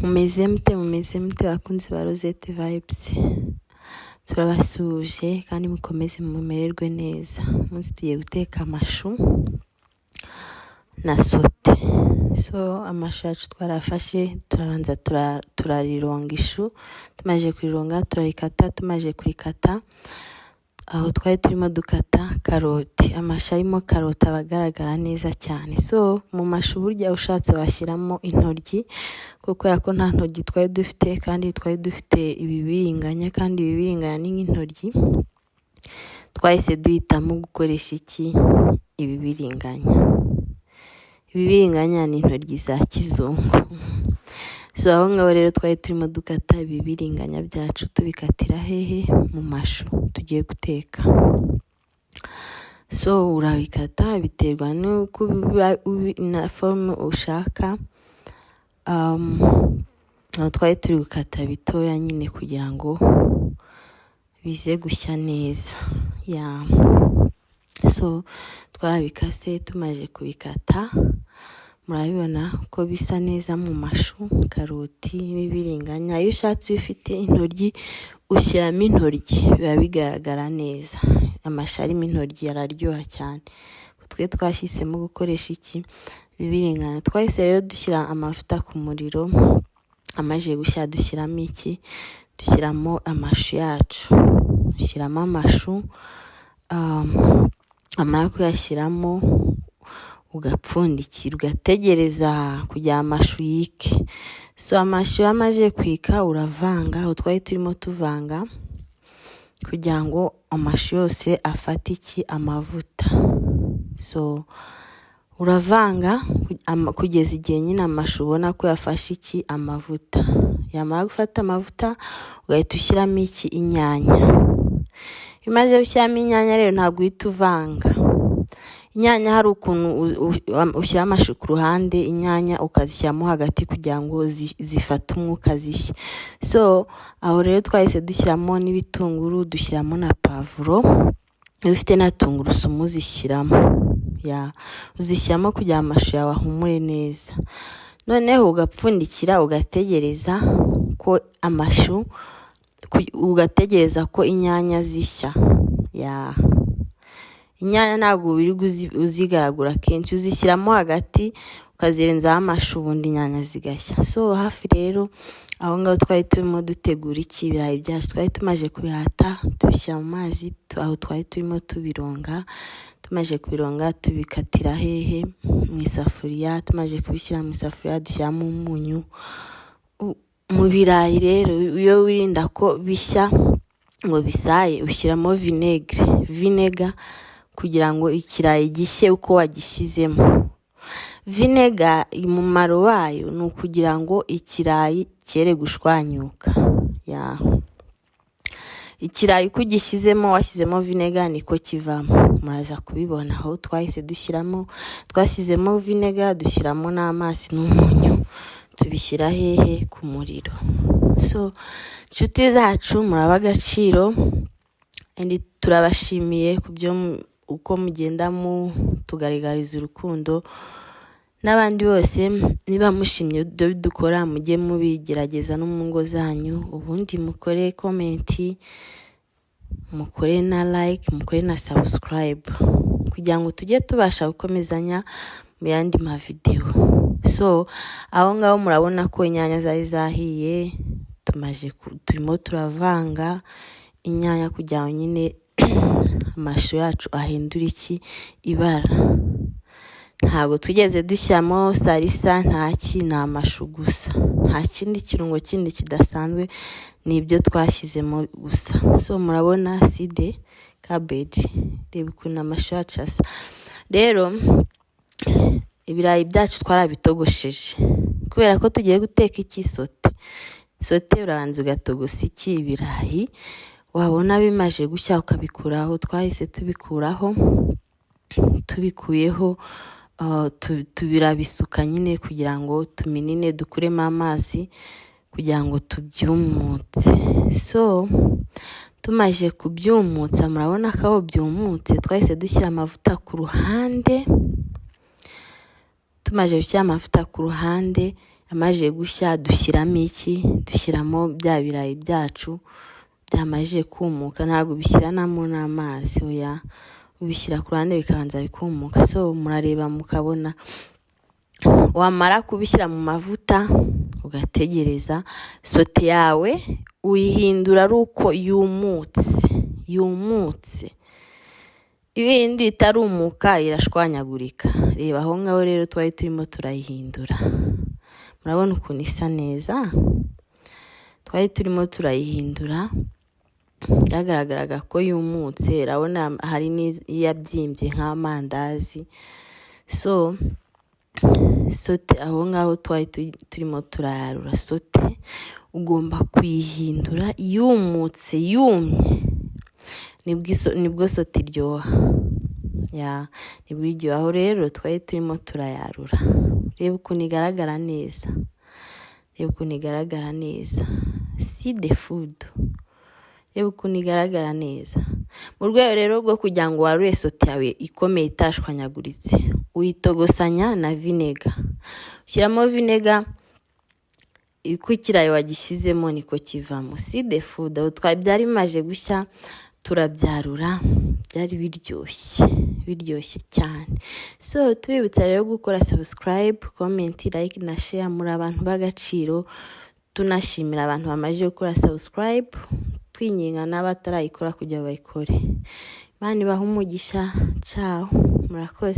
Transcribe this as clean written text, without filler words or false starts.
mumeze mute bakunzi ba Rosette Vibes, turabasuje kandi mukomeze mumererwe neza. Umunsi tugiye guteka amashu na sote. So amashu yacu twarafashe, turabanza turarironga ishu, tumaje kurironga turarikata, tumaje kurikata aho twari turimo dukata karoti. Amashu arimo karoti abagaragara neza cyane. So mu mashu burya ushatse washyiramo intoryi, kuko yako nta ntoryi twari dufite, kandi twari dufite ibibiringanya, kandi ibibiringanya ni nk'intoryi. Twahise duhitamo gukoresha iki? Ibibiringanya. Ibibiringanya ni intoryi za kizungu. So aho ngaho rero twari turimo dukata ibibiringanya byacu, tubikatira hehe? Mu mashu tugiye guteka. So urabikata biterwa n'uko na forme ushaka. Twari turi gukata bitoya nyine kugira ngo bize gushya neza. So twarabikase, tumaje kubikata murabibona ko bisa neza mu mashu, karoti n'ibibiringanya. Iyo ushatse ufite intoryi ushyiramo intoryi, biba bigaragara neza. Amashu arimo intoryi araryoha cyane. Twe twashyizemo gukoresha iki? Ibibiringanya. Twahise rero dushyira amavuta ku muriro, amaje gushya dushyiramo iki? Dushyiramo amashu yacu. Dushyiramo amashu, amara kuyashyiramo ugapfundikira, ugategereza kugira amashu yike. So amashu yamaje kwika uravanga, aho twari turimo tuvanga kugira ngo amashu yose afate iki? Amavuta. So uravanga kugeza igihe nyine amashu ubona ko yafashe iki? Amavuta. Yamara gufata amavuta ugahita ushyiramo iki? Inyanya. Imaze gushyiramo inyanya rero ntabwo uhita uvanga. Inyanya hari ukuntu ushyira amashu ku ruhande, inyanya ukazishyiramo hagati kugira ngo zifate umwuka zishye. So aho rero twahise dushyiramo n'ibitunguru, dushyiramo na pavuro. Iyo ufite na tungurusumu uzishyiramo. Uzishyiramo kugira amashu yawe ahumure neza. Noneho ugapfundikira, ugategereza ko amashu, ugategereza ko inyanya zishya. Inyanya ntabwo biri uzigaragura kenshi, uzishyiramo hagati ukazirenzaho amashu, ubundi inyanya zigashya. So hafi rero aho ngaho twari turimo dutegura iki? Ibirayi byacu. Twari tumaje kubihata, tubishyira mu mazi, aho twari turimo tubironga. Tumaje kubironga tubikatira hehe? Mu isafuriya. Tumaje kubishyira mu isafuriya dushyiramo umunyu. Mu birayi rero iyo wirinda ko bishya ngo bisaye, ushyiramo vinega kugira ngo ikirayi gishye uko wagishyizemo. Vinega umumaro wayo ni ukugira ngo ikirayi cyere gushwanyuka. Ikirayi uko ugishyizemo, washyizemo vinega niko kivamo. Muraza kubibona aho twashyizemo vinega, dushyiramo n'amazi n'umunyu, tubishyira hehe? Ku muriro. So inshuti zacu muraba agaciro, kandi turabashimiye ku byo uko mugenda tugaragariza urukundo. N'abandi bose niba mushimye ibyo dukora, mujye mubigerageza no mu ngo zanyu, ubundi mukore komenti, mukore na like, mukore na subscribe, kugira ngo tujye tubasha gukomezanya mu yandi mavideo. So aho ngaho murabona ko inyanya zari zahiye, turimo turavanga inyanya kugira ngo nyine amashu yacu ahindura iki? Ibara. Ntabwo tugeze dushyiramo salisa, ni amashu gusa. Nta kindi kirungo kindi kidasanzwe, ni ibyo twashyizemo gusa. So murabona side, cabbage, reba ukuntu amashu yacu asa. Rero ibirayi byacu twarabitogosheje, kubera ko tugiye guteka iki? Sote. Urabanza ugatogosa iki? Ibirayi. Wabona bimaje gushya ukabikuraho. Twahise tubikuraho, tubikuyeho tubirabisuka nyine kugira ngo tuminine, dukuremo amazi kugira ngo tubyumutse. So tumaje kubyumutsa, murabona ko aho byumutse twahise dushyira amavuta ku ruhande. Tumaje gushyira amavuta ku ruhande, amaje gushya dushyiramo iki, dushyiramo bya birayi byacu byamaje kumuka. Ntabwo ubishyiranamo n'amazi, oya, ubishyira ku ruhande bikabanza bikumuka. So murareba mukabona, wamara kubishyira mu mavuta ugategereza. Sote yawe uyihindura ari uko yumutse. Ibindi itarumuka irashwanyagurika. Reba aho ngaho rero twari turimo turayihindura, murabona ukuntu isa neza. Twari turimo turayihindura, byagaragaraga ko yumutse. Urabona hari n'iyabyimbye nk'amandazi. So sote aho ngaho twari turimo turayarura. Sote ugomba kuyihindura yumutse, yumye, nibwo sote iryoha. Nibwo iryoha. Aho rero twari turimo turayarura. Reba ukuntu igaragara neza. See the food. Reba ukuntu igaragara neza. Mu rwego rero rwo kugira ngo warure sote yawe ikomeye itashwanyaguritse, uyitogosanya na vinega. Ushyiramo vinega, uko ikirayi wagishyizemo niko kivamo. See the food. Aho byari bimaje gushya turabyarura, byari biryoshye cyane. So tubibutsa rero gukora subscribe, comment, like na share. Muri abantu b'agaciro. Tunashimira abantu bamaze gukora subscribe, twinginga n'abatarayikora kugira bayikore. Imana ibahe umugisha. Ciao, murakoze.